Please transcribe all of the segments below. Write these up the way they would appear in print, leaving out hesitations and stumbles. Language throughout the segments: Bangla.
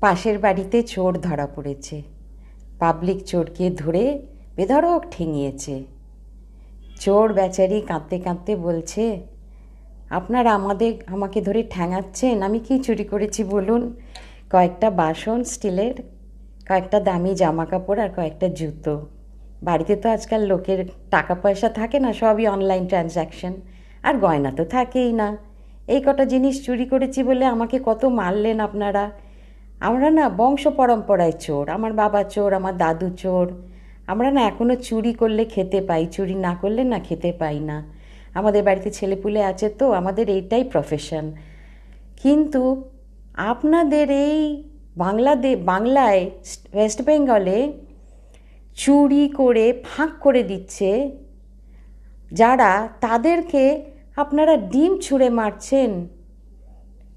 পাশের বাড়িতে চোর ধরা পড়েছে। পাবলিক চোরকে ধরে বেধড়ক ঠেঙিয়েছে। চোর বেচারি কাঁদতে কাঁদতে বলছে, আপনারা আমাকে ধরে ঠ্যাঙাচ্ছেন, আমি কি চুরি করেছি বলুন? কয়েকটা বাসন স্টিলের, কয়েকটা দামি জামা কাপড় আর কয়েকটা জুতো। বাড়িতে তো আজকাল লোকের টাকা পয়সা থাকে না, সবই অনলাইন ট্রানজ্যাকশন, আর গয়না তো থাকেই না। এই কটা জিনিস চুরি করেছি বলে আমাকে কত মারলেন আপনারা। আমরা না বংশ পরম্পরায় চোর, আমার বাবা চোর, আমার দাদু চোর। আমরা না এখনও চুরি করলে খেতে পাই, চুরি না করলে না খেতে পাই না। আমাদের বাড়িতে ছেলেপুলে আছে তো আমাদের এইটাই প্রফেশন। কিন্তু আপনাদের এই বাংলায় ওয়েস্ট বেঙ্গলে চুরি করে ফাঁক করে দিচ্ছে যারা, তাদেরকে আপনারা ডিম ছুঁড়ে মারছেন।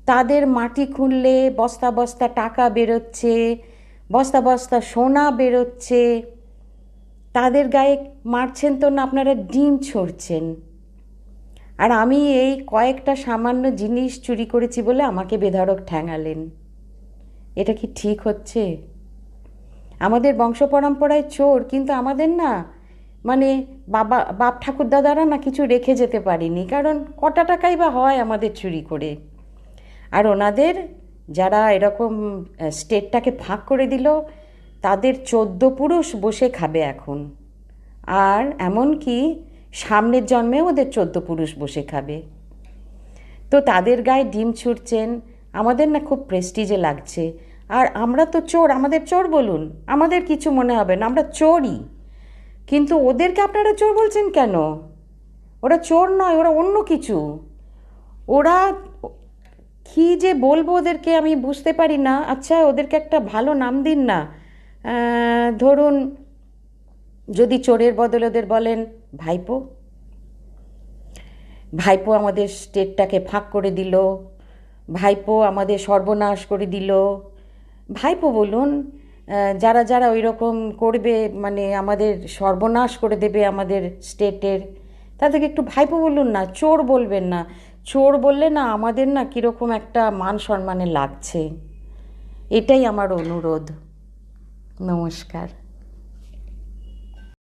তাদের মাটি খুঁড়লে বস্তা বস্তা টাকা বেরোচ্ছে, বস্তা বস্তা সোনা বেরোচ্ছে, তাদের গায়ে মারছেন তো না, আপনারা ডিম ছুঁড়ছেন। আর আমি এই কয়েকটা সামান্য জিনিস চুরি করেছি বলে আমাকে বেধড়ক ঠ্যাঙালেন। এটা কি ঠিক হচ্ছে? আমাদের বংশ পরম্পরায় চোর, কিন্তু আমাদের না মানে বাপ ঠাকুর দাদারা না কিছু রেখে যেতে পারিনি, কারণ কটা টাকাই বা হয় আমাদের চুরি করে। আর ওনাদের যারা এরকম স্টেটটাকে ফাঁক করে দিল, তাদের 14 পুরুষ বসে খাবে এখন। আর এমনকি সামনের জন্মে ওদের 14 পুরুষ বসে খাবে। তো তাদের গায়ে ডিম ছুঁড়ছেন, আমাদের না খুব প্রেস্টিজে লাগছে। আর আমরা তো চোর, আমাদের চোর বলুন, আমাদের কিছু মনে হবে না, আমরা চোরই। কিন্তু ওদেরকে আপনারা চোর বলছেন কেন? ওরা চোর নয়, ওরা অন্য কিছু। ওরা কী যে বলবো ওদেরকে আমি বুঝতে পারি না। আচ্ছা, ওদেরকে একটা ভালো নাম দিন না। ধরুন, যদি চোরের বদলে ওদের বলেন ভাইপো। ভাইপো আমাদের স্টেটটাকে ফাঁক করে দিল, ভাইপো আমাদের সর্বনাশ করে দিল। ভাইপো বলুন। যারা যারা ওই রকম করবে, মানে আমাদের সর্বনাশ করে দেবে আমাদের স্টেটের, তাদেরকে একটু ভাইপো বলুন না, চোর বলবেন না। চোর বললে না আমাদের না কীরকম একটা মান সম্মানে লাগছে। এটাই আমার অনুরোধ। নমস্কার।